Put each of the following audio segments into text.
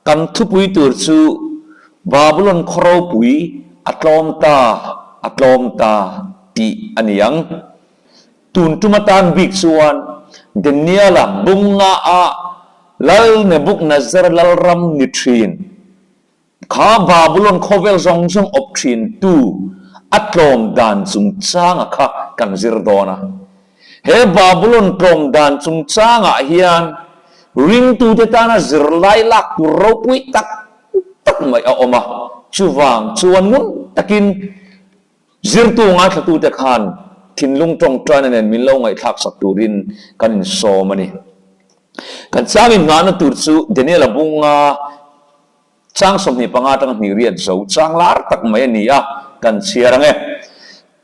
กันทุบปุยตัวจูบาบุลอนคราวปุยอัตลอมตาตีอันยังตุนตุมาตันบิกส่วนเดนียลบุงงาลลเนบุกนัซรลลรัมนิทรีนข้าบาบุลอนโคเวลซงอบทรีนตูอัตลอมดานซุงจ้างข้ากันซิรดอนะเฮบาบุลอนตรมดานซุงจ้างเฮียนริงตูเตตานะซิรไลลักตูรูปุยตักไม่เอาออกมาชูวังชวนมุนตะกินซิรตูงาตูเตขันทินลุงตรงตรานันมิลงไอทักสักตูรินกันโซมันนี่กันสามีงานตูร์ซูเดนิเอลบุงาจ้างสมนิปังอาตังนิเรียดโซจ้างลาร์ตักไม่นี่อ่ะกันเชียรัง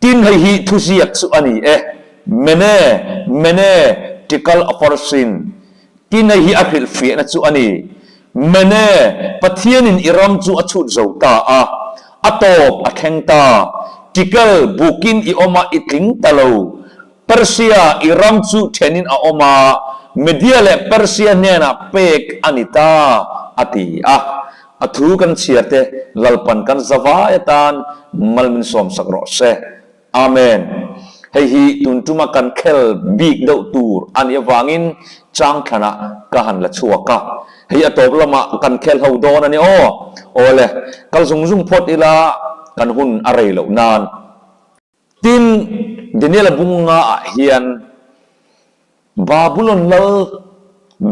ตินให้ฮิทุสิยักสุอันนี้เมเน่ติคัลอฟอร์ซินตินให้ฮิอัคริลฟีนัสุอันนี้เมเน่ปัทยานินอิรัมจูอัชุดโซตาอัตบอัแข่งตาติคัลบุกินอิอมาอิทิงตะโลเปอร์เซียอิรัมจูเทนินอมาเมเดียเลเปอร์เซียเนน่ะเป็กอานิตาอติอัฐุกันเชียร์เตลลปันกันสวายตันมัลมินสอมสักรอเซอาเมนให้ฮีตุนตุมากันเคลบีกดาวตูร์อันยาวางินจังขณะกหันละชัวกะให้อัตบละมากันเคลฮาวดอนนี่โอเลยกัลซุงพอดอีลากันหุ่นอะไรเหล่านานตินเดนิเอลบุงงาเฮียนบาบุลอนล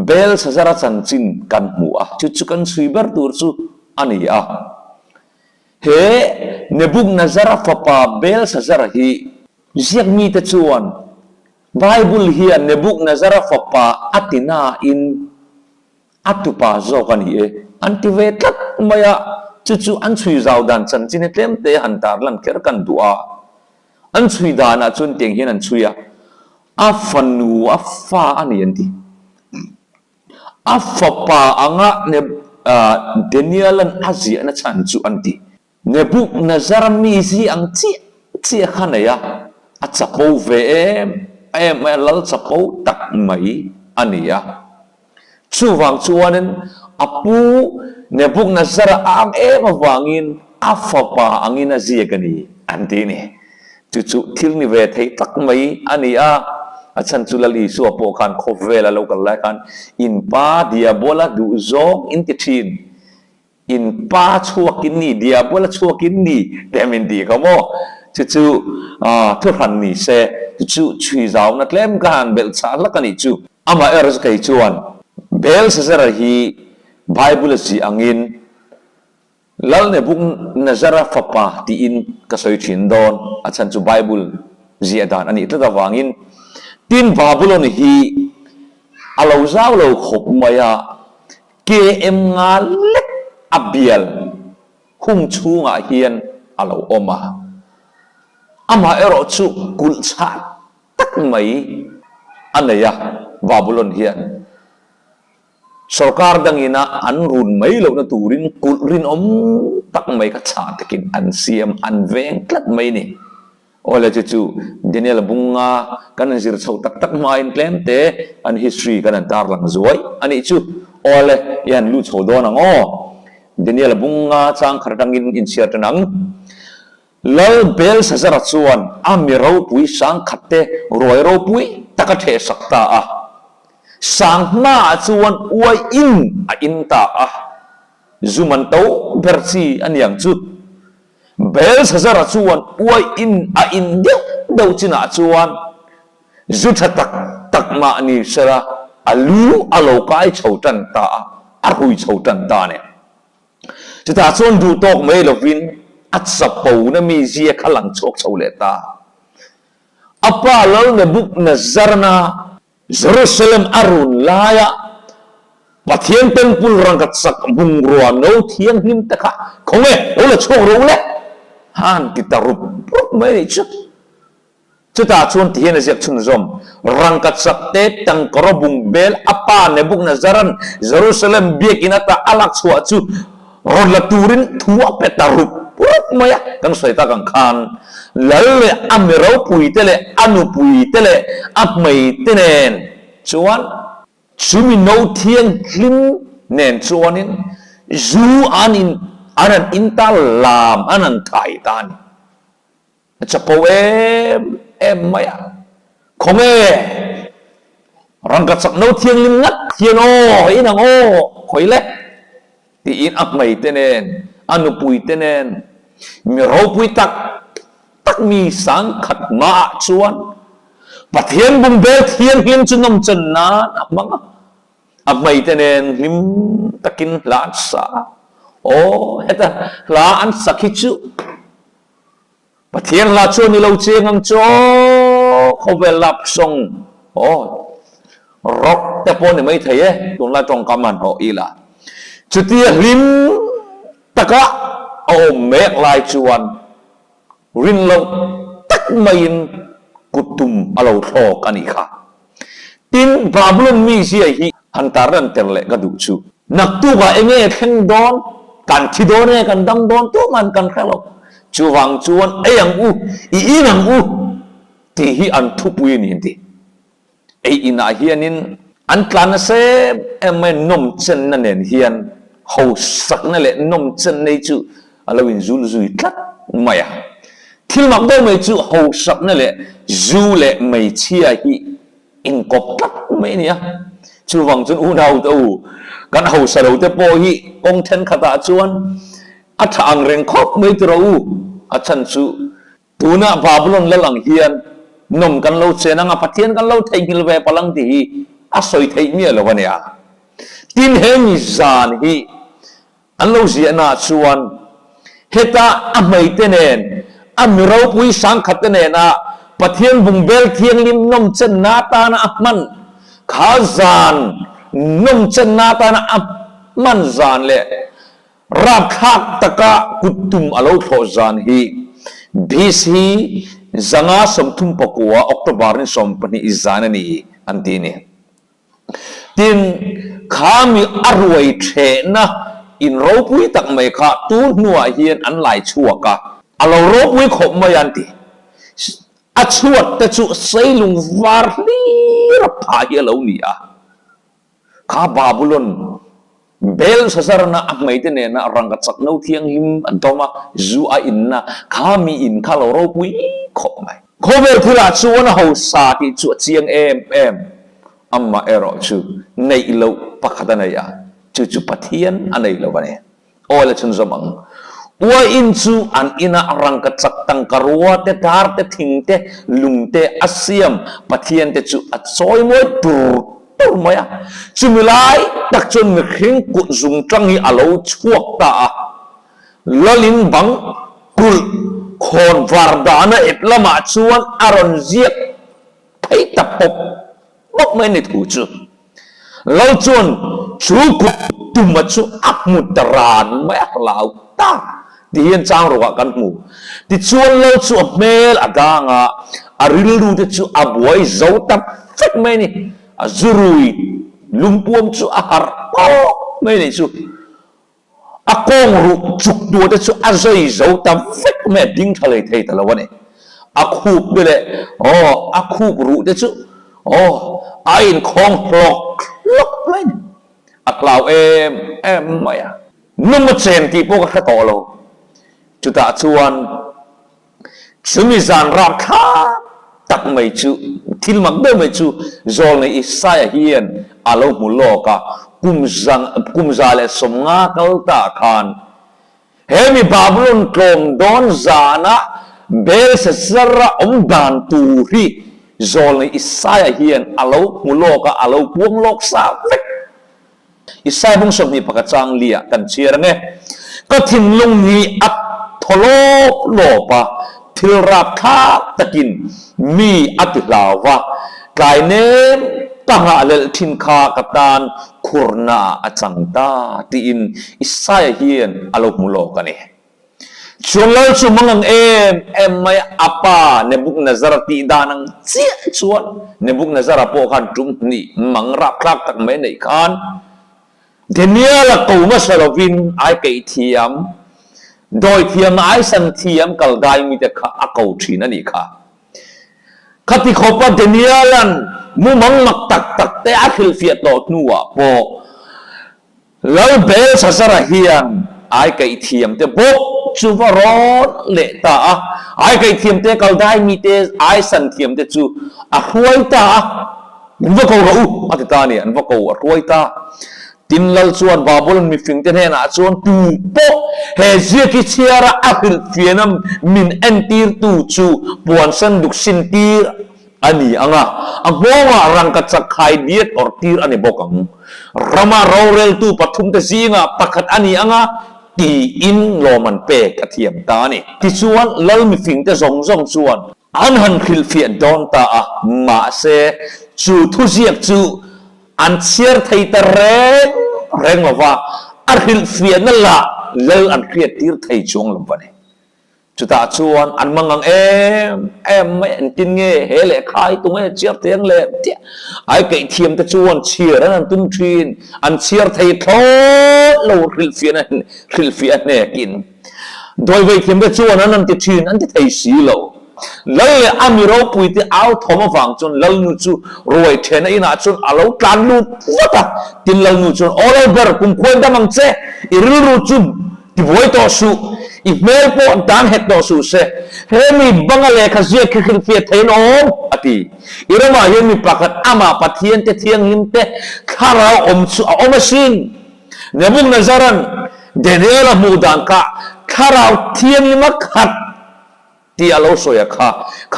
เบลสซาราสันจินกันหัวจุกันสุยเบอร์ตูร์ซูอันนี้เฮเนบุกนาซาราฟปาเบลสซาราฮีเสียงมีแต่ชวนไบเบิลเฮียนเนบุกนาซาราฟปาอัตินาอินอัตุปาโซกันฮีอันที่เวทัดมายาจุอันสุยจาวดันสันจินเต็มเตหันตาร์ลันเคร์กันดัวอันสุยดานาจุนเตียงเฮียนันสุยอัฟนูอัฟฟาอันนี้ยันทีอัฟปาอังะเนเดนิเอลันอาเซียนชันจูอันทีเนบุกนาซารมีซีอังจีขันยาอัจฉริยะเอลลสปูตักไม่อันนี้ชูวังชวนนั้นอปูเนบุกนาซาอังมาวังินอัฟปาอังินอาเซียกันนี้อันทีนี่จุทิลนิเวศให้ตักไม่อันนี้อาจารย์จุลลีสัวโปกันโคเวลาเรากันไล่กันอินป้าเดียบลาดูโซอินติชินอินป้าชัวกินนี่เดียบลาชัวกินนี่แต่ไม่ดีก็โม่จุทุกท่านนี่เสจุช่วยเรานัดเล่มกันเบลชาลักกันนี่จุอามาสกัยชวนเบลเสระฮีไบเบิลสีอังินแล้วเนี่ยบุกนาซาราฟปาที่อินกษัตริย์ชินดอนอาจารย์จุไบเบิลจีอาดานอันนี้ตัววังินตินบาบุลอนฮีอาลาวซาวลาวขบมายาเกเอ็มงาเล็กอับเบียลคุ้งชูงาเฮียนอาลาวอมาอามาเอรอชูกุลชาตักไม่อันนี้บาบุลอนเฮียนสกาดังอินะอันรุนไม่ลงนตูรินกุลรินตักไม่กัจฉาตะกินอันเสียมอันเวงกลัดไม่นี่oleh cucu jenis bunga kan sir sau tak main klaim te an history kan antar lang zuai ani cu oleh yan lu chau do nang jenis bunga chang khartangin in share tanang lal bel sazara chuan amirau pui sang khatte roiro pui takathe sakta sang na chuan uai in ta zuman tau bersi an yang chu bel sazara chuan uai in deu china chuan zutha tak ma ni sera alu alo kai chautan ta arhui chautan ta ne chita chuan du tok mai lovin atsapo na mi zia khalang chok chaule ta apa lo na buk na zarna Jerusalem arun laya pathian temple rangkat sak bungruan no thiang him taka khome ola chok ro le han kita rup mai chu chuta chun thian asiak chun zom rangkat sak te tang korobung bel apa ne buk na zaran Jerusalem biak inata alak chua chu rola turin thua petarup maya kan soita kan khan lalle amero pui tele anu pui tele ap mai tenen chuan chumi no thiang hlim nen chuanin zu anan inta lam anan thai tan chapo em maya không răng cắt sắc nấu thiêng lim ngắt thiêng in ang khoi le ti in ap mai tenen anu pui tenen mi ro pui tak mi sang khat ma chuan pathian bung bel thiêng lim chu nom chen na manga ap mai tenen lim takin la sa heta la an sakhichu pathian la chu ni lo cheng ang cho khovel lap song rock te pon ni mai thei tun la tong kaman ho ila chutia lim taka mek lai chuan rin lo tak main kutum alo thok ani kha tin problem mi sia hi hantaran terle ka du chu nak tu ba enge theng don kan thi don ne kan dang don tu man kan khalo chu wang chuan ayang i nang ti hi an thu pui ni ti ina hianin an tlan se em nom chen na nen hian ho sak na le nom chen nei chu alawin zul zui tlat maya thil mak do mai chu ho sak na le zu le mai chia hi in kop tlat mai nia chu wang chun u dau to kan ho sa lo te po hi ong then khata chuan a thang reng khop mai tro a chan chu tuna babulon lalang hian nom kan lo chen anga pathian kan lo thei hil ve palang ti a soi thei mi lo wania tin he mi zan hi an lo zia na chuan heta a mai tenen a mi ro pui sang khat tenen a pathian bung bel thiang lim nom chen na ta na man kha zan nom chen na ta na man zan le rap khak taka kutum alo tho zan hi bisi zanga somthum pakua october ni sompani izanani antini tin khami arwai the na in ropui tak mai kha tu nuwa hian an lai chuaka alo ropui khop mai anti a chuat te chu seilung war li ra pha hi lo ni a kha babulon bel sasarana amai te ne na rangat sak no thiang him antoma zu a inna khami in khalo ropui khop mai khovel thula chuan ho sa ti chu chiang em amma ero chu nei lo pakhatana ya chu pathian anei lo bane ola chun zamang wa in chu an ina rangkat sak tang karwa te tar te thing te lung te asiam pathian te chu a choi moi tur maya chumilai tak chun mi khing ku zum tang hi alo chuak ta lolin bang kul khon vardana etlama chuan aron ziak thei tapop bok mai ni thu chu lo chuan chu ku tuma chu apmutaran mai lau ta ti hian chang ro kan mu ti chuan lo chu mel adanga aril ru te chu abuai zo tap fek mai ni azurui lumpuam chu ahar mai ni chu akong ru chuk du te chu azoi zo tam fek me ding thale thei talawane akhup bele akhup ru te chu ain khong lok mai aklau em maya num chen ti po ka to lo chu ta chuan chumi zan ram kha tak mai chu thil mak be mai chu zol nei isaya hian alo muloka kumza le somnga kalta khan hemi babulon klom don zana bel se sarra dan tu ri zol nei isaya hian alo muloka alo puang lok sa vek isai bung som ni pakachang lia kan chiar nge ko thin lung ni at tholop lopa thil rap kha takin mi atlawa kai nem tanga lel thin kha katan khurna achangta ti in isai hian alo mulo kani chulal chu mangang em mai apa Nebukadnezar ti danang chia chuan Nebukadnezar po khan tum ni mangrap klak tak mai nei khan Daniel ko masalovin ai kai thiam doi thiam ai san thiam kal dai mi te kha akau thina ni kha khati khopa Danielan mu mang mak tak te akhil fiat lot nuwa po แล้วเบลสัสระเฮียนไอ้ไก่เทียมแต่บุกจูวารอนเละตาไอ้ไก่เทียมแต่เขาได้มีแต่ไอ้สันเทียมแต่จูรวยตาอันว่าเขารู้อันตาเนี่ยอันว่าเขารวยตาตินลัลส่วนบาบุลมีฟิงเตนเฮนะส่วนตูโปเฮเซียกิเชียระอัคลฟีนัมมินเอนตีร์ตูจูปวนสันดุกสินตีร์อันนี้อ่ะอันว่ารังกัดสักไข่เดียดอร์ตีร์อันนี้บอกงรามาเราเรลตูปฐุมเตซีงะปักขัดอันนี้อ่ะตีอินโลมันเปกกระเทียมตานี่ที่ส่วนลัลมีฟิงเตซงส่วนอันหันคิลฟีนดอนตามาเซจูทุเซียจูอันเชียร์ไทยตะเร่งว่าอันคิลฟีนั่นละเลิกอันเครียดที่ไทยช่วงลำบากนี่จุดตาชวนอันมังงังไม่อันกินเงี้ยเฮเล่ขายตรงเงี้ยเชียร์เตียงเล่เจ้าไอ้ไก่เทียมตะชวนเชียร์นั่นตุ้มทีนอันเชียร์ไทยโตเราคิลฟีเนี่ยกินโดยไว้เทียมตะชวนนั้นติดทีนอันที่ไทยสีเราแล้วเลยอามิโรปุยที่เอาทอมฟังจนแล้วนูจูรวยเทนอินาจนอาลูการลูวัดตินแล้วนูจนออเลเบอร์คุมควนดามังเซอิริรูจูที่บวยต่อสู้อีเมลโปนตามเหตุต่อสู้เซเฮมีบังเลขเสียคิดเฟียเทนอมอติอิรมาเฮมีปากกัดอามาปะเทียนเตเทียงหิมเตข้าเราอมสินเนบุนนซารันเดเนลมูดานกะข้าเราเทียงหิมขัดที่อาลูโซยข้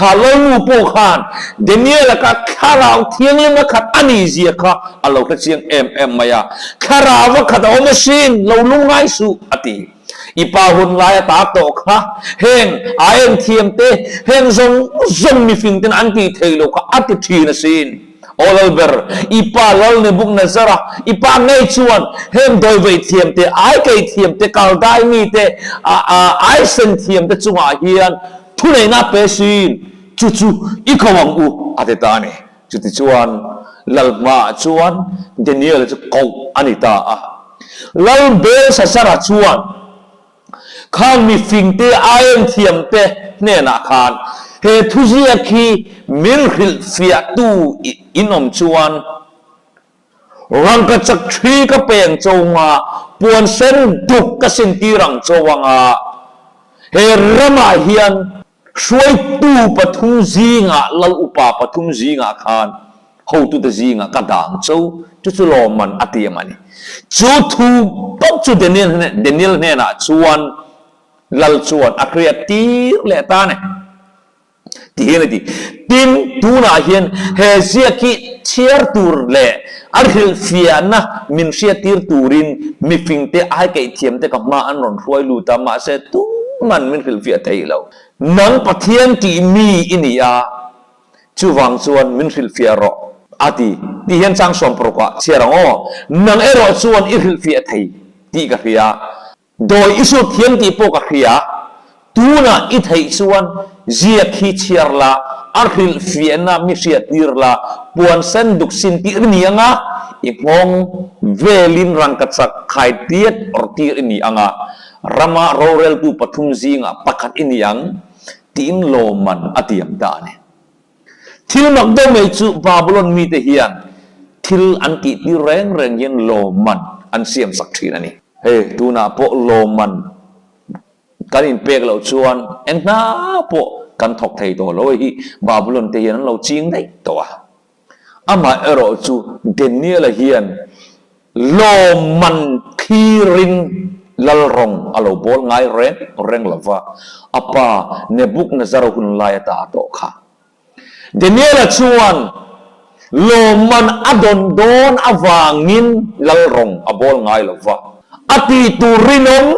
าเรามูโปขันเดเนียละกะข้าเราเทียงหิมขัดอันนี้เสียข้าอาลูก็เสียงมายาข้าเราว่าขัดอมสินเราลุงไงสุอติอีปาหุนลายตาโตค่ะเฮงอาเอ็นเทียมเตเฮงซงมีฟิงเตนอันตีเทโลค่ะอัติทีนสินโอเลเบอร์อีปาลลเนบุกนาซาระอีปาไงชวนเฮงโดยเวทียมเตไอเกทียมเตกาลได้มีเตไอเซนเทียมเตจุงอาเฮียนทุเรนับเปสินจู่อีกวังอูอาเตตานี่จุดชวนลลมาชวนเดนิเอลจะกงอันนี้ตาลลเบลสัสระชวนข้างมีฟิงเตไอเอ็นเทียมเตเนี่ยนะคานเฮทุเซียคีมิลฮิลฟิอาตูอินอมชวนรังกจักทรีก็เป็นโจงาปวนเส้นดุกกสินตีรังโจวังอาเฮรมาเฮียนช่วยตู้ปทุมจีงาลลอุปาปทุมจีงาคานhow tu the zinga kadang chu lo man atiamani chu thu pop chu Daniel ne na chuan lal chuan akriati le ta ne ti ne ti tin tu na hian he zia ki chiar tur le arhil fiana min sia tir turin mi fing te ai kai thiam te ka ma an ron roi lu ta ma se tu man min khil fia thei lo nang pathian ti mi inia chu wang chuan min khil fia ro ati ti hian chang som proka chiarango nang ero chuan irhil fi thei ti ka khia doi isu thiam ti po ka khia tuna i thei chuan zia khi chiarla arhil fi na mi sia tirla puan sen duk sin ti ni anga ipong velin rang ka chak khai tiet or tir ni anga rama rorel tu pathum zinga pakhat iniang tin lo man atiam da ne thil mak do me chu Babylon mi te hian thil an ti ti reng yen lo man an siam sak thin ani he tu na po lo man kan in pek lo chuan en na po kan thok thei to lo hi Babylon te hian lo ching dai to ama ero chu Daniel hian lo man thirin lal rong alo bol ngai reng lova apa Nebukadnezar hun lai ta to kha Daniel chuan lo man adon don awangin lalrong abol ngai lova ati turinom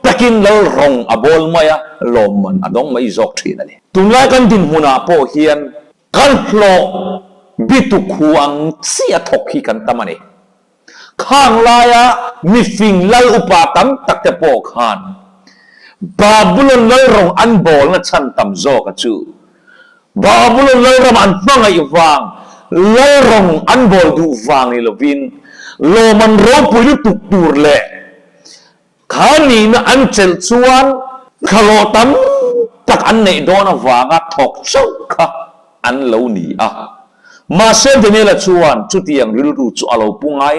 takin lalrong abol maya lo man adong mai zok thin ani tunglai kan din huna po hian kan hlo bitu khuang sia thok hi kan tamani khang laya mi fing lal upa tam takte po khan Babylon lalrong an bol na chan tam zo ka chu Babylon lalram an pangai wang lalrong an bol du wang ni lovin lo man ro puli tuk tur le khani na an chel chuan khalo tam tak an nei dona wanga thok chau kha an lo ni ma sem de la chuan chu tiang ril ru chu alo pungai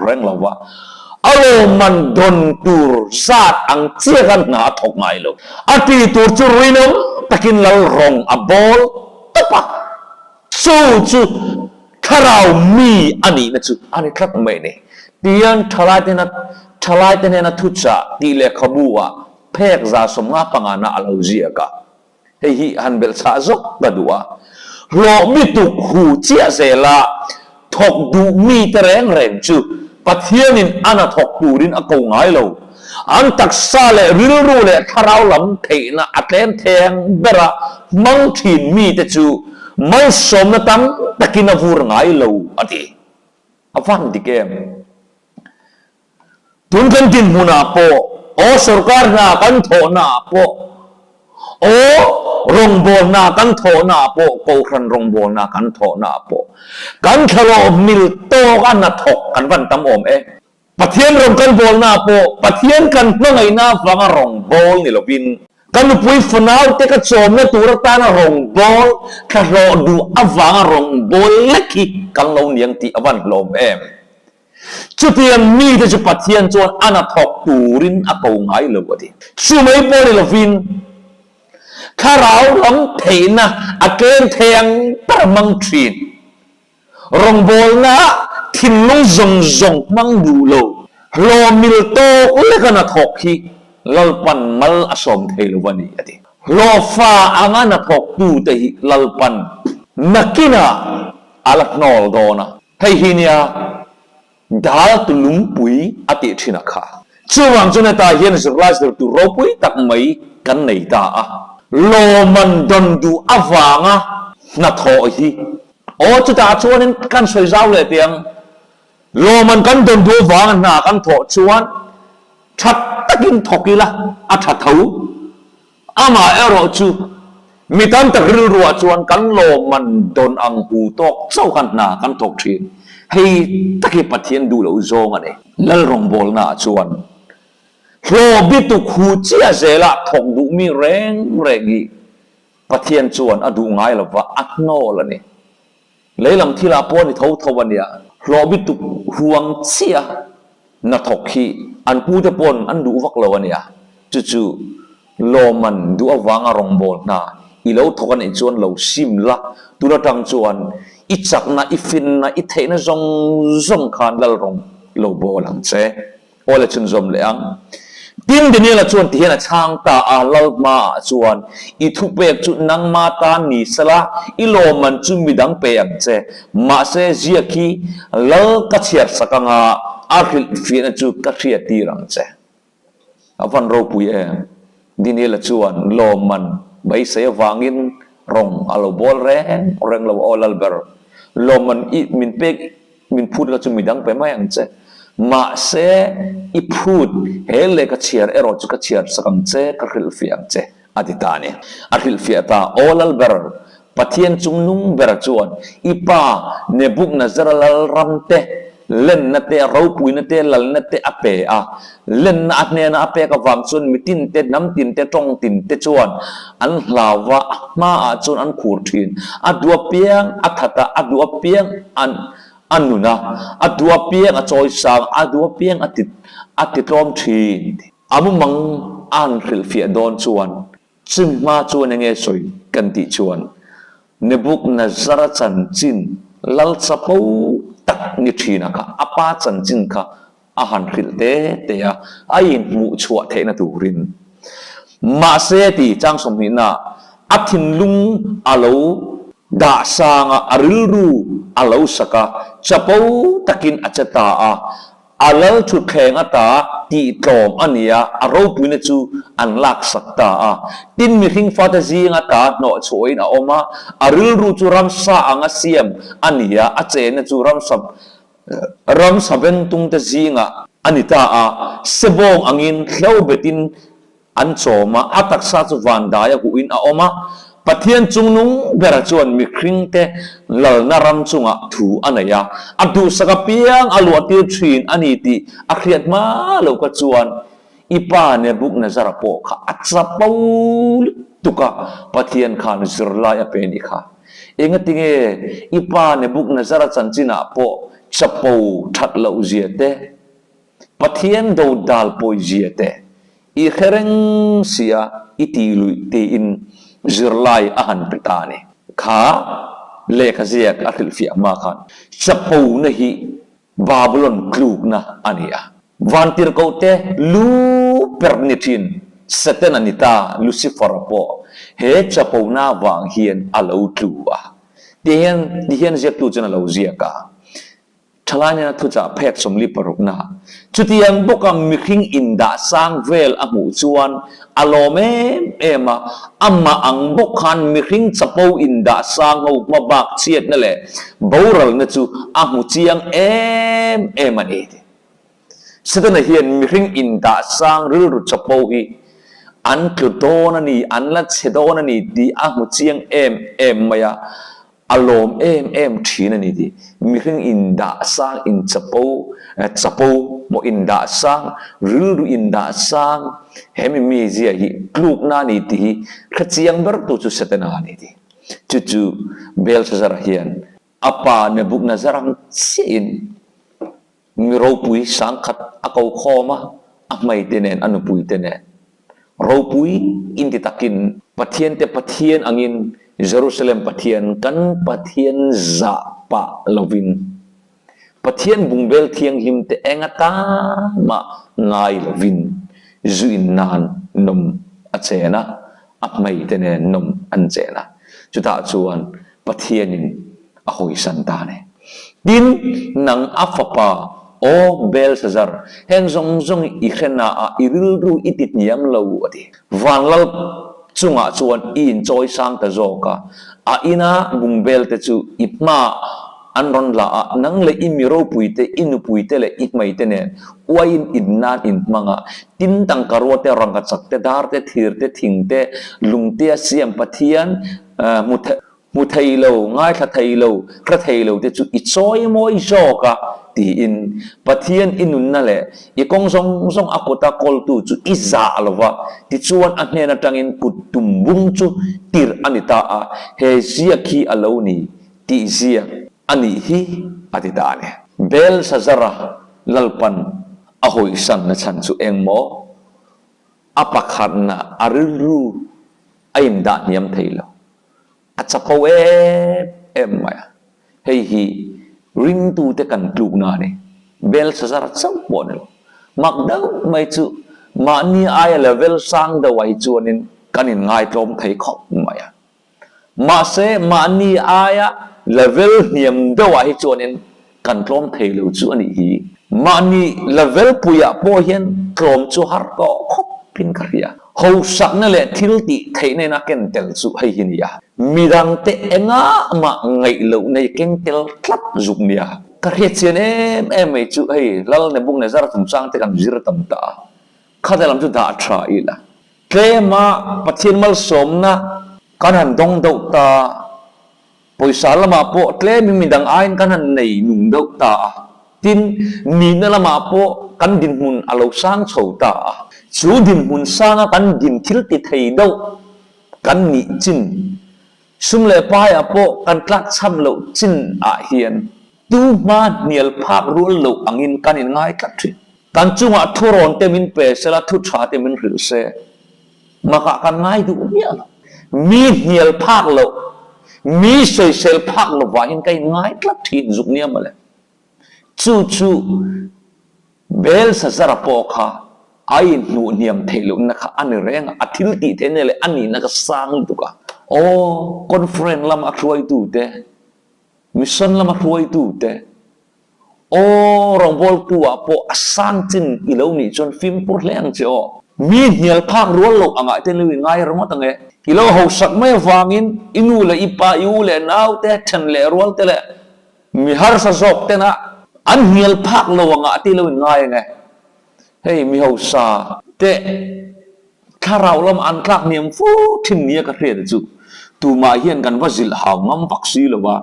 reng lawa อารมณ์มันดนตูร์ซาดอังเจียกันหนาทกไงลูกอาทิตูร์จุรินมตะกินลลรองอบอลตบปะสู้จูคาราวมีอันนี้นะจูอันนี้ครับไม่เนี่ยเดียนทลายเตนะทุจาตีเลขบัวเพกซาสมงาปังานะอัลเจียกะเฮียฮันเบลซาซกกะดัวโลมิตุหูเจียเซลาทกดูมีเตรงเรงจูปัทเทียนินอันทกดูรินอากงไงเราอันตักซาเลริลรูเลคาราวลำเทนะอัตเลนเทงเบระมังทินมีเตจูมังสมนะตั้มตะกินฟูรไงเราอดีอฟังดิเกมทุนกันจินมุนาโปโอสุรการนากันโถนาโปโอรงโบนากันโถนาโปโกครันรงโบนากันโถนาโปกันขลอมิลโตกันนัทกกันวันตำอมปะเทียนรงกันโบนาโปปะเทียนกันเมื่อไงนาฟังรงโบนี่เราบินกันปุยฟนาวเตกัดโจมเนี่ยตัวตานรงโบขรอดูอวังรงโบเล็กกันเราเนียงตีอวันลมจุดที่มีแต่จุดปะเทียนจวนอนาทกตูรินอากงไงเลยวะดิสู้ไม่พอเลยเราบินข้าเราหลังเทนะอาเกนเทียงประมังทรีนรงโบลนะทินลุงจงมังดูโลโลมิลโตเล็กนาทอกฮีลลปันมัลอสมเทลวันนี้อดีโลฟ้าอ่างนาทอกดูแต่ลลปันนักกินาอาลักนอลโดนะให้ฮินียดาลตุลุมปุยอติทินักข้าช่วงจุนตาเห็นสุรลาสตุโรปุยตักไม่กันในตาโลมันดนดูอวังนัทโอฮีโอ้จุดอาชวนนั้นกันสวยเจ้าเลยเตียงโลมันกันดนดูวังนากันโถชวนชัดตะกินทกิละอัฐเทาอามาเอรอจูมีตั้งแต่ริรัวชวนกันโลมันดนอังหูตกเจ้ากันนากันทกทีให้ตะกิปะเทียนดูแล้วโจงอันนี้แล้วรงโบลนาชวนโลบิตุคูเจียเซละทกดูมีแรงอีปะเทียนชวนอดูง่ายหรอวะอักโนละนี่เลยลำที่ลาปอนี่เท่าวันเนี้ยโลบิตุห่วงเสียนัทกีอันพูดปนอันดูวักละวันเนี้ยจู่โลมันดูอวังอารมณ์โบนาอีเลวทกันไอชวนเราซิมละตุระตังชวนอิจักนะอิฟินนะอิเทนะจงขันลลรงโลโบลังเซโอเลชุนจมเลยอังดินเดนี่ละชวนที่เห็นช่างตาอาลลมาชวนอีทุเปกจุนังมาตานิสละอีโลมันจุมิดังเปียงเจมาเซเจียกีลลกัจเชียร์สักงาอาคิลฟีนจุกัจเชียตีรังเจอาวันเราปุยดินนี่ละชวนโลมันใบเสียวางินรงอาลบอลแรงเราอลลเบอร์โลมันอีมินเปกมินพูดก็จุมิดังไปไม่ยังเจมาเสอีพูดเฮเลกเชียร์เอรอจุกเชียร์สักเจกริลฟิอังเจอดิตานีอริลฟิอัตาโอลลเบอร์ปะเทียนจุงนุงเบอร์จวนอีป้าเนบุกนัซรลลรัมเตเล่นนัตเตะเราปุยนัตเตะลลนัตเตะอเปะเล่นนัดเนนอเปะกับวังจวนมิตินเตน้ำตินเตตรงตินเตจวนอันลาวะมาจวนอันขูดทินอัดวัวเปียงอัฐตาอัดวัวเปียงอันนู้นะอัดวัวเปียงอัดจอยสังอัดวัวเปียงอัดรอมทีอามุมังอันริลฟิอดอนชวนจึงมาชวนยังไงสวยกันติชวนเนบุกนัซรจันจินลัลสปูตักนิทีนะคะอปาจันจินค่ะอาหารริลเตเตียอายินมุชวเทนตูรินมาเสติจังสมินาอัทินลุงอาลูดาสางอาริลรูอาลูสกาจะปูตักินอัจตาอาลลชุดแข่งตาตีตรอมอันนี้อารมณ์วินจูอันลักสักตาตินมีหิงฟาตซีงตาโนช่วยนะอมาอาริลรูจูรัมซาอังเซียมอันนี้อาเจนจูรัมสับเป็นตุงตซีงอันนี้ตาเสบงอังินเขียวเบตินอันโซมาอัตักซาจูวันดายกุอินอมาปะเทียนจุงนุงเบรจวนมีคริงเตลลนารำจุงถูอันนี้อัดดูสกปรกอลวติทรีนอันนี้ตีอักเรียดมาเลวกัจวนอีป้าเนบุกนจาร์โปค่ะอัจฉริยตุกะปะเทียนขานจิรลายเป็นอีค่ะเองติงอีป้าเนบุกนจาร์จันจินาโปจับปูทัดเลวเจียเต ปะเทียนโดดาลปอยเจียเตอีเครงเสียอิติลุยตีอินจิรไลอาหันปิตานีข้าเลขเสียกอัติลฟิอามาขันจะปูนหิบาบิลอนกลูกนะอันนี้วันที่เราเตลูเปอร์นิทินเซตนันิตาลูซิฟอร์ปอเฮจะปูนาวางเฮียนอาลูกลูวะที่เฮียนเจ็บตัวจนอาลูเจียกาทลายนั้นทุจาเพกสมลิปรุกนะจุดยังบุกมิคิงอินดาสังเวลอามูจวนอารมณ์เอมาอัมมาอังบุกขันมิคิงสปูอินดาสังเอามาบักเชียดนั่นแหละบูรัลนั่นจูอามูเจียงเอมันเอเดสุดท้ายเห็นมิคิงอินดาสังริรุสปูฮีอันคือโดนันนี่อันละเชโดนันนี่ดีอามูเจียงมายาอารมณ์ทีนั่นนี่ดีมีเรื่องอินดาสังอินจับปูโมอินดาสังรู้อินดาสังเฮมีเจียฮีกลูกนั่นนี่ดีขจียงเบอร์ตัวจุดเสตนานี่ดีจู่เบลซาซาร์เฮียนapa ne buk nazarang sin miro pui sangkat akau khoma amai tenen anu pui tenen ro pui inti takin pathian angin Jerusalem pathian kan pathian za pa lovin pathian bungbel thiang him te engata ma ngai lovin zuin nan nom achena amai tenen nom anchena chuta chuan pathianin ahoi santane din nang afapa o bel sazar hen zong ikhena a irilru itit niam lo ati wanlal chunga chuan in choi sang ta zoka a ina bungbel te chu ipma anron la a nang le imiro puite inu puite le ikmai te ne wain innan in manga tin tang karote rangat sakte dar te thir te thing te lungte siam pathian mu thei lo ngai tha thei lo kra thei lo te chu I choi moi zoka ti in pathian inun na le I kong song akota kol tu chu iza alwa ti chuan a hne na tangin kutum bung chu tir anita a he zia khi alo ni ti zia ani hi atita ne bel sazara lalpan ahoi san na chan chu engmo apakhat na ariru ain da niam thei lo achapau maya hei hi ring tu te kan kluk na ne bel sazar chau pon lo makdau mai chu ma ni ai level sang da wai chuanin kanin ngai tlom thei khop maya ma se ma ni aya level hiam da wai chuanin kan tlom thei lo chu ani hi ma ni level puya po hian tlom chu har ko khop pin karia ho sak na le thil ti thei ne na ken tel chu hei hin ya midang te enga ma ngai lo nei ken tel klap zuk nia ka he chen em mai chu hei lal ne bung ne zar thum chang te kan zir tam ta khadalam chu da tha ila klema pathin mal som na kan han dong do ta poisa lama po klemi midang ain kan han nei nung do ta tin ni na lama po kan din mun alo sang chho ta chú din hun sang kan din thil ti thei do kan ni chin sum le pa ya po kan tlak cham lo chin a hian tu ma nial phak rul lo angin kan in ngai tlak thi kan chunga thuron te min pe sela thu tha te min ril se maka kan ngai du mia mi nial phak lo mi sei sel phak lo wa hin kai ngai tlak thi zuk nia male chu bel sa zara po kha ai nu niam thelo na kha an reng athil ti the ne le ani na ka sang tu ka o conference lam a khoi tu te mission lam a khoi tu te o rong bol tu a po asang chin I lo ni chon phim pur leng che o mi hial phak rol lo anga te lui ngai ro ta nge I lo ho sak mai wangin inu le ipa yu le nau te than le rol te le mi har sa zok te na an hial phak lo anga ti lo ngai nge hei mi hau sa te tharau lam an tlak niam fu thin nia ka hre chu tu ma hian kan wa zil haw ngam vaksi lo wa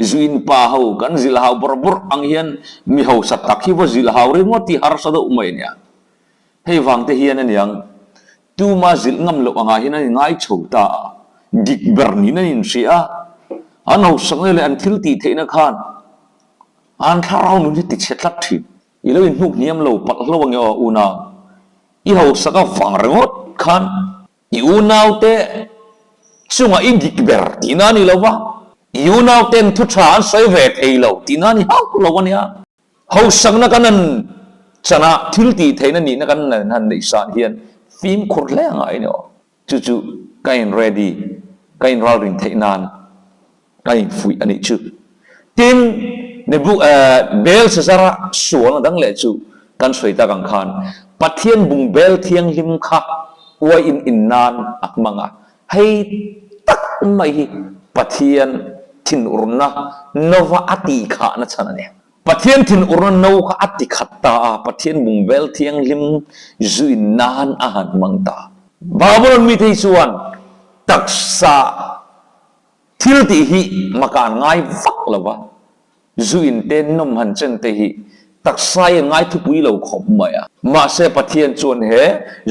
zuin pa hau kan zil haw bor ang hian mi hau sa tak hi wa zil haw re ngoti har sa do mai nia hei wang te hian an yang tu ma zil ngam lo anga hian ani ngai chho ta dik ber ni na in sia an hau sang le an thil ti theina khan an tharau nu ti chetlat thi อีเราอินหุกเนียมเราปัดเราวังยออูนาอีเราสักฟางรงดขันอีอูนาวเตช่วงอินดิกเบอร์ตีนานี่เราวะอีอูนาวเตนทุกชาใส่เวทเอเราตีนานี่ฮะเราวันนี้เขาสักนักนั้นชนะทิลตีเทนันนี่นักนั้นนั่นในสารเฮียนฟิล์มขุดแรงไงเนาะจู่ๆก็อิน ready ก็อินรอริงเทนานก็อินฟุยอันนี้จู่ทีมในบุเบลสระส่วนดังเละจู่กันสวยตากังขันปัทเทียนบุงเบลเทียงหิมค่ะว่าอินนานอักมังอ่ะให้ตักไม่ปัทเทียนทินอุรนะนวะอติขะนั่นฉะนั้นเนี่ยปัทเทียนทินอุรนะนวะอติขัตตาปัทเทียนบุงเบลเทียงหิมจุอินนานอาหารมังตาบาบุลมีที่ส่วนตักษะทิลติหิมาการง่ายฟักละวะจุอินเตนนมหันเจนเตหิตักษะยังง่ายทุกวิโลขบมาอ่ะมาเสปัทเทียนส่วนเห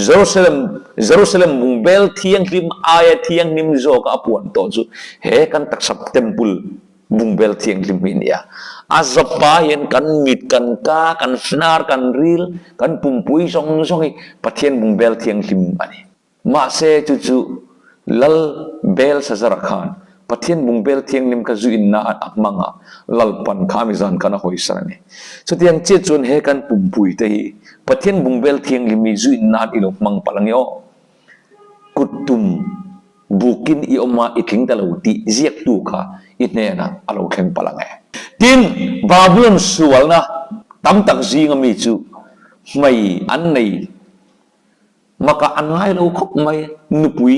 เยรูซาเล็มบุงเบลเทียงหิมอายเทียงหิมโจกับปวนโตจุเหกันตักษะเต็มปุลบุงเบลเทียงหิมนี่อ่ะอาซาปาเห็นกันมิดกันกากันสนาร์กันริลกันปุ่มปุยซองให้ปัทเทียนบุงเบลเทียงหิมอันนี้มาเสจู่ๆลัลเบลซาซาระคานปัทเทียนบุงเบลเทียงหิมกับจุอินนาอักมังอ่ะลัลปันขามิซานกันหอยสระนี่สุดที่ยังเจ็ดจวนเหกันปุ่มปุยเตยปัทเทียนบุงเบลเทียงหิมจุอินนาอิลมังพลังโยกุตุมบุกินอิอมาอิทิ้งตะลาวติเจียกตูค่ะอิเนนะอารมณ์แข็งพลังทีนบาบุลนสวลนะตั้มตักจีงมีจูไม่อันไหนมากอันไงเราคบไม่นุปุย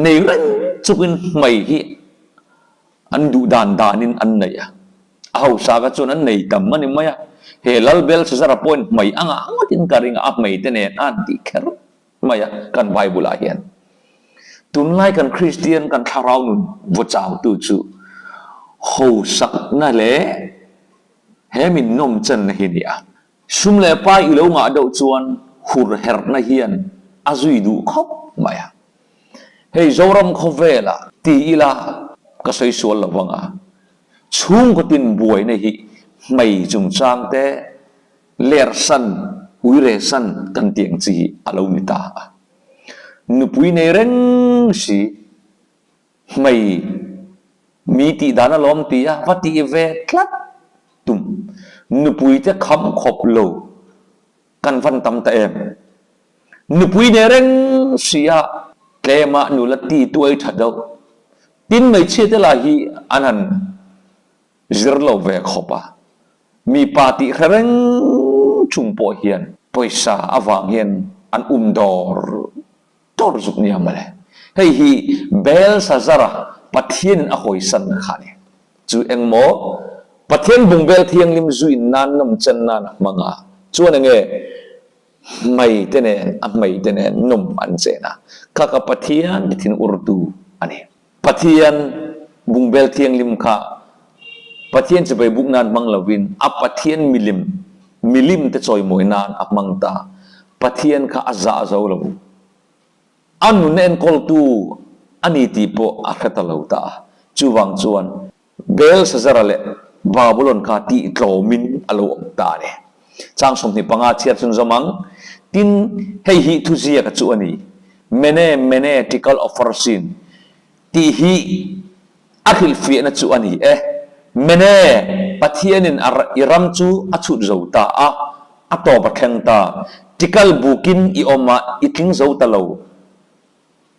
ในเรื่องจุกินไม่ที่อันดูดานินอันไหนอ่ะเอาสากัจจนอันไหนแต่มันไม่อ่ะเฮลัลเบลสารพอนไม่อ่างว่าทิ้งการิงอับไม่เตเนอันที่แคร์ไม่อ่ะกันไบเบิลอาเฮียนตุนไล่กันคริสเตียนกันคาราวนุนวัจาวตูจูหูสักนั่นแหละเฮมินนมจันนะเฮียชุมเล่ไปอีโลงาดาวจวนหูเฮร์นะเฮียนอาจุยดูคบไม่อ่ะเฮ้ยจอรัมคอเวล่ะตีอีละก็ใส่ส่วนละวังอ่ะชุ่มก็ตินบวยนะฮีไม่จุงจางแต่เลร์สันอุยเรสันกันเตียงจีอาลูนิตานุปุยในเรื่องสิไม่มีตีดานาล้อมตีอะวัดตีเวทลัดตุมนุปุยจะคำขบโลกันฟันตำเต็มนุปุยในเรื่องสิอะเคลมานุลตีตัวไอ้ทัดเอาตินไม่เชื่อแต่ละฮีอันนั้นจรโลเวขบะมีปาติเรื่องชุมโพเฮียนปอยซาอวังเฮียนอันดอร์ตอร์จุกนี่มาเลยเฮ้ยเบลซาซาระปัทเทียนอโหยสันขานี่จู่เอ็งโมปัทเทียนบุงเบลเทียงลิมจุอินนานนมจันนานมังอ่ะจู่นั่งเงไม่เตเนไม่เตเนนมอันเจนะข้ากับปัทเทียนดินอุรดูอันนี้ปัทเทียนบุงเบลเทียงลิมข้าปัทเทียนจะไปบุกนานมังลาวินอัปปัทเทียนมิลิมจะจอยมวยนานอัปมังตาปัทเทียนข้าอาซาอาซาลาอันนู้นเอ็นคอลตูอันนี้ที่พออาคตลาวตาจูวังจวนเบลสซาระเลบาบุลอนคาตีโตมินอลาวตาเนี่ยจางสมนิปังอาเชียร์จุนจมังตินเฮฮิทุจียกับจวนนี้เมเนติคอลออฟฟอร์ซินที่ฮิอัคิลฟีนัจวนนี้เมเนปัทเทียนินอิรัมจูอัจจุดจาวตาอัตโตปะแข็งตาติคอลบุกินอิอมาอิทิ้งจาวตาลาว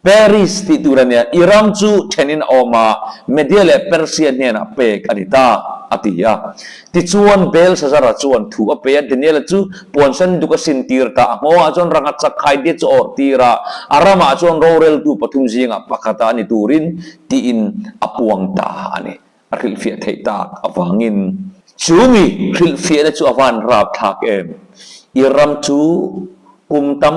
Paris titurannya Iram cu tenin oma media le Persia ni na pe kanita atia ticuan bel sasara cuan thu ape denial cu ponsen duka sintir ta ngo ajon rangat sakai dia cu ortira arama cuan rorel tu patum jinga pakata ni turin tiin apuang ta ani akhil fiat ta avangin cumi khil fiat cu avan rap thak em Iram cu kumtam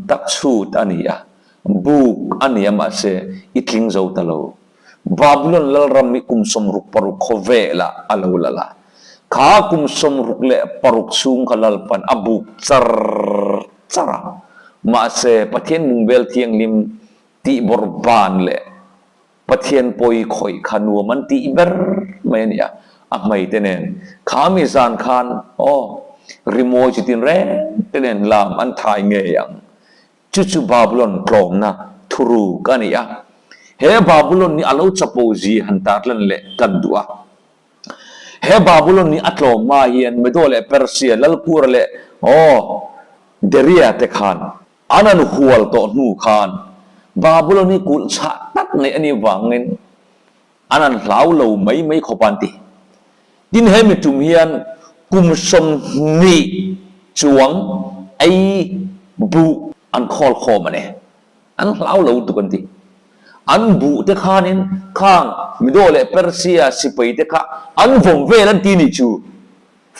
tak sut ania buk ani amase itling zau talo Babylon lal rami kum somruk paruk khovela alawlala ka kum somruk le paruk sung kalalpan abuk cara mase patien mungbel tiang lim ti borban le patien poi khoi khanu man ti ber mania amai tenen kami zan khan ริโมจิตินเรเตเนนลามอันทายเงียงจุบาบุลอนกลองนะทุรูกันนี่อะเฮบาบุลอนนี่อาลูจับโปจีหันตาลันเละกันดัวเฮบาบุลอนนี่อัตโลมาเฮียนไม่โดนเละเปอร์เซียลัลกูรเละโอ้เดรียเตคานอันนั้นหัวลโตนูคานบาบุลอนนี่กุลชาตักในอันนี้วางเงินอันนั้นเหลาเหลาไม่ขบันติดินเฮมิตุมเฮียนกุมสมนีจวงไอบุอันคอลคอมันเนี่ยอันเหลาเหลาตุกันติอันบุเตคานินข้างมิโดเลเปอร์เซียสิไปเตคาอันผมเวลันตีนิจู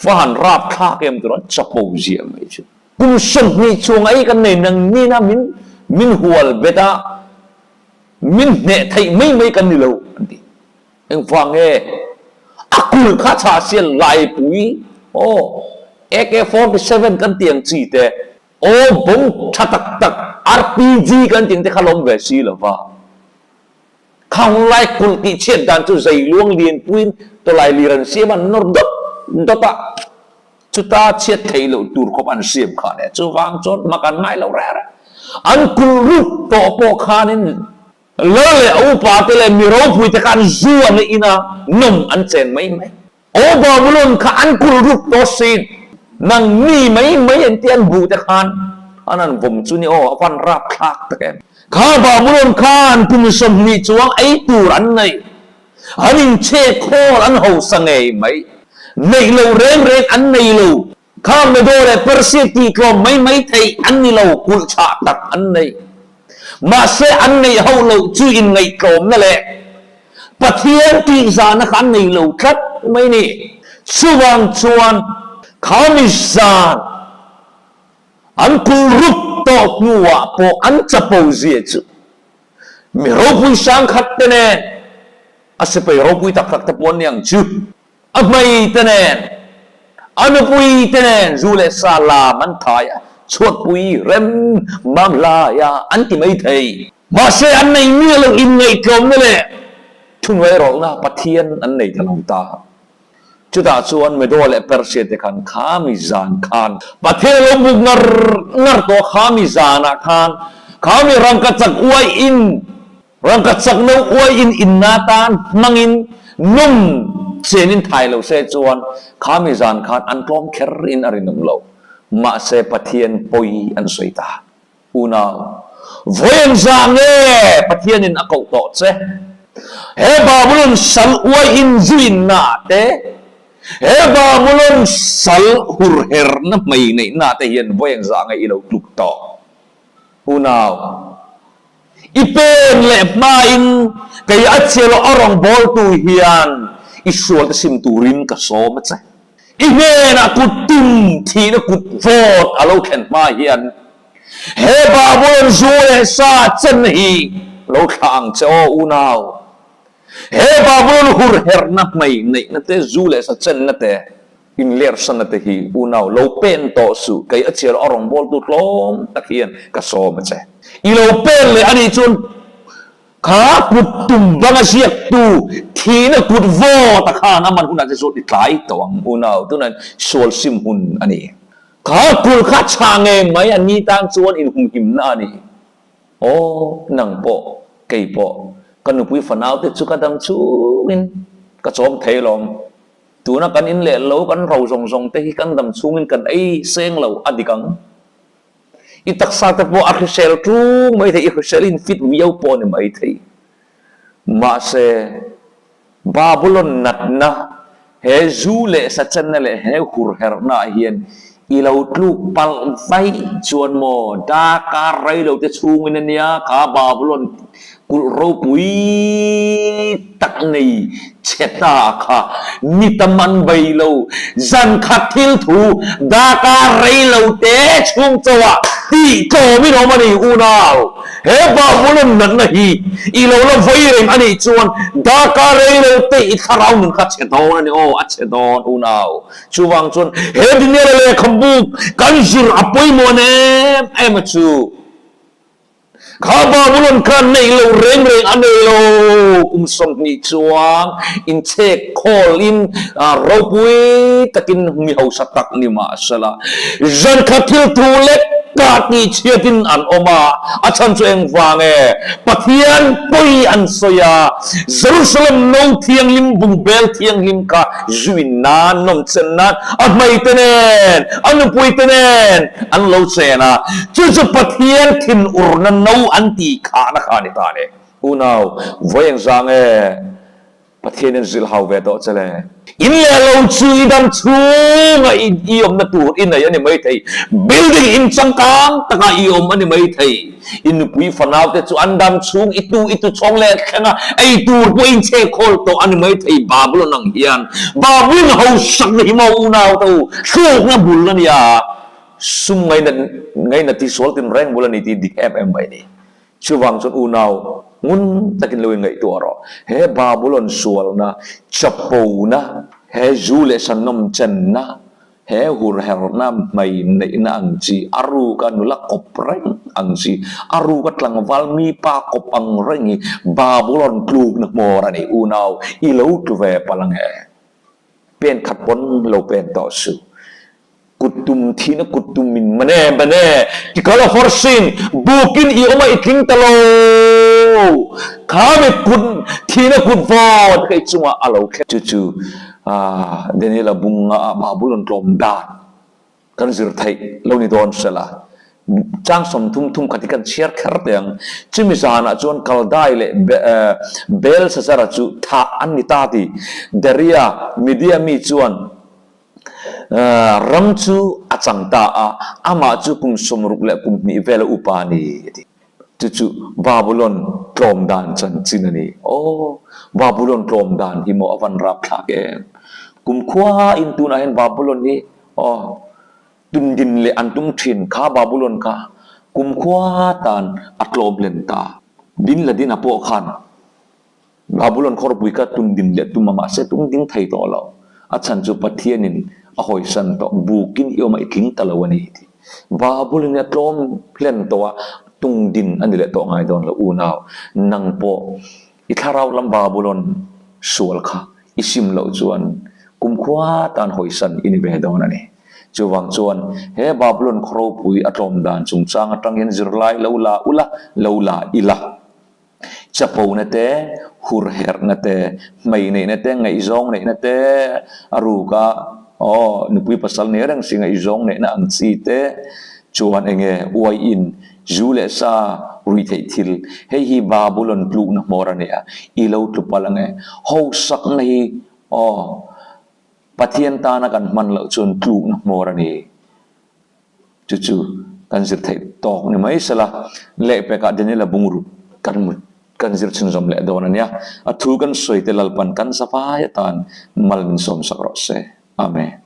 ฟันราบคาเกมตัวนั้นจะปูเสียไม่จูกุมสมนีจวงไอกันเนี่ยนังนี่นะมินหัวเบต้ามินเนี่ยไทยไม่กันนี่เราอันที่เอ็งฟังเออากุลข้าชาเสียลายปุยโอ้AK47กันเตียงจีเตโอ้บุ้งชัดตัก RPG กันเตียงเตขลมเวสีหรอวะข้างไล่กุลกิเชียดดันจุใจล่วงเลียนปุยตัวไล่ลีรันเสียมันนรดดตะจุตาเชียดไทยเราตูร์ขบันเสียมขาเนี่ยจูวางจนมากันไม่เราแร่อันกุลรูปโตโปขานินเลยเอาปาเตเลมีรูปุยตะการซัวในอินานุ่มอันเซนไม่โอ้บาบุลอนข้าอันกุลรูปโตซีนนังนี่ไม่เห็นเตียนบูตะคานอันนั้นผมจุนี่โอ้ฟันรับคลากตะแกมข้าบาบุลอนข้าอันกุมสมนิจวงไอตูรันในอันนี้เชโคอันหูสังเกตไหมในเราเร่งอันในเราข้าไม่โดนเลยเปอร์เซียตีกลมไม่ไทยอันนี้เรากุลชาตักอันในมาเสอันในเฮาเราชื่ออินไงกลมนั่นแหละปะเทียนตีสานักอันในเราคัดไม่นี่สว่างชวนขามิซานอันกุรุปตอกนัวพออันจะปูเสียจูมีรูปุยสังขัดเตเนอาศัยรูปุยตักตักตะปนยังจูอับไม่เตเนอันปุยเตเนจูเลสาลามันทายชวดปุยเร็มมัมลายาอันที่ไม่ไทยมาเสอันในเมื่อเราอินไงกลมนั่นแหละช่วงเวลาเราปะเทียนอันในทะลุตาจุดอาชวนไม่โดนเลยเปอร์เซียตกันขามิจานคานปะเทลบุกนรตัวขามิจานาคานขามิรังกัดจักอวยอินรังกัดจักนอวยอินนาตานมังอินนุ่มเซนินไทยเราเสจวนขามิจานคานอันกลมเครินอรินุมเรามาเสปะเทียนปอยอันสวยตาอุณาเวียนจางเง่ปะเทียนินอากาศโตเสเฮบาบุลนสัลอวยอินจุินนาเตเฮบาบุลนสัลหุรเฮร์นับไม่ในนาเทียนเวียนจางเง่เราลุกต่ออุณาอีเป็นเล็บมาอินกายอัจฉริยะอรองบอลตูเฮียนอิสวลตสิมตูรินกัสโซมัจเจอีเมนักุตุมทีนักุตโฟดอาลูเข็นมาเฮียนเฮบาบุลจูเลซาเจนฮีเราทางเจ้าอุณาเฮบาบุลหุรเฮร์นับไม่ในนั่นเตจูเลซาเจนนั่นเตอินเลร์สันนั่นเตฮีอุณาเราเป็นต่อสู้กายอัจฉริยะอรองบอลตูลมตะเคียนกัสโซมัจเจอีเราเป็นเลยอันนี้จนข้ากุดตุ่มบางเสียตูทีนักุดโวตะข้าน้ำมันคุณอาจจะสุดอีกหลายตัวอุณาตัวนั้นโซลซิมหุนอันนี้ข้ากุดข้าชางเองไหมอันนี้ตั้งส่วนอินหุมกิมนานี่โอ้นังโปเกยโปกันนุปุยฝันเอาติดสุขดังชูมินกระสมเทลมตัวนักกันอินเล่เรากันเราส่งเตะกันดำชูมินกันไอเซงเราอดีกังอีตักษาตะโปอาคิเซลทูไม่ได้อีคิเซลินฟิตวิวปอนไม่ได้มาเสบาบุลนนัดนะเฮจูเลสัจนั่นแหละเฮขุรเฮรนาเฮียนอีเราลูกปัลไฟชวนโมดาการไรเราจะชูมินเนียข้าบาบุลนกุลรูปุยตักในเชตาค่ะนิตมันใบเราจันขัดทิลทูดาการไรเราเตะช่วงจังหวะที่โจมิโนมันอีอุณาเฮบาบุลนนั่นนะฮีอีเราเราไฟเรื่องอันนี้ชวนดาการไรเราเตะอีกคราวหนึ่งขัดเชตอนนี่โอ้อัดเชตอนอุณาชูวังชวนเฮดินเนอร์เลยคำบุกกันจิรอปุยโมเนมเอมาชู ข้าบาบุลอนกันในโลเร่งอันในโลส่งนิจวงอินเช็คคอลอินเราปุยตะกินมีเอาสตักนิมาสละจันขัดทิลทูเล็กกาดนี่เชียดินอันอมาอาจารย์เองฟังปะเทียนปุยอันสยาเยรูซาเล็มโนเทียงลิมบุงเบลเทียงลิมกาจุยนานนมเซนนันอันไม่เตเนนอันปุยเตเนนอันโลเซนะจู่ๆปะเทียนทินอุรนันโนอันตีขานะขานิตาเนอุณาวไว้ยังจังปะเทียนจิลฮาวเวโตเจเลอินเลโลจูอิดัมชูงอีอมนัตูอินอะไรนี่ไม่ใช่ building in สังกังตะกอีอมอันนี้ไม่ใช่อินปุยฟันเอาแต่จูอันดัมชูงituช่องเล็กแค่นั้นไอตูปุยเชคอลโตอันนี้ไม่ใช่บาบุลนังเฮียนบาบุลเขาสักนี่มาอุณาวตัวสู้นะบุลนั่นยาซุ่มไงนั่นที่สวลติมแรงบุลนี่ที่ดิเอฟเอ็มไปนี่ชื่อวังจนอุณาวงุนตะกินเลยไงตัวเราเฮบาบุลนสวลนะจับปูนะเฮจูเลสันนมจันนะเฮหูเฮรนะไม่ในนังจีอารูกันนุลักกบเร่งอังจีอารูกัตลังวัลมีปากบอังเร่งบาบุลนกลูกนักโมรันอุณาวอีลูกเวปลังเฮเป็นขัดปนเราเป็นต่อสู้kutum thina kutumin mane tikala forsin bukin I oma iking talo kame kun thina kun fort kai chunga alo khe chu Daniela bunga babulon klom dan kan zir thai lo ni don sala chang som thum khatikan share khar teng chimizana chon kaldai le bel sasara chu tha anita ti daria media mi chuan ramchu achangta ama chu kum somruk le kum mi vela upani chu babylon klom dan chan chinani babylon klom dan himo avan rap thaken kum khwa in tu na hen babylon ni tun din le antum thin kha babylon ka kum khwa tan atlom len ta din la din apo khan babylon khor bui ka tun din le tumama se tum ding thai to lo achan chu pathianin ahoy san to bukin ioma iking talawani ti babulin atlom plen to tung din anile to ngai don la unaw nang po itharaw lam babulon sual kha isim lo chuan kumkhwa tan hoisan inibe don ani chuwang chuan he babulon khro pui atlom dan chungchang atangin zirlai lola ula lola ila chapo na te hur her na te mai nei na te ngai zong nei na te aruka nupui pasal ni orang singa izong ne na ang site chuan enge uai in jule sa ruithei thil hei hi babulon pluk na morane ilo tlupalange ho sak nei pathian ta na kan man lo chun pluk na morane chu kan zir thei tok ni mai sala le pe ka denela bungru kan zir chun zom le donania athu kan soite lalpan kan sapa ya tan mal min som sakro se amen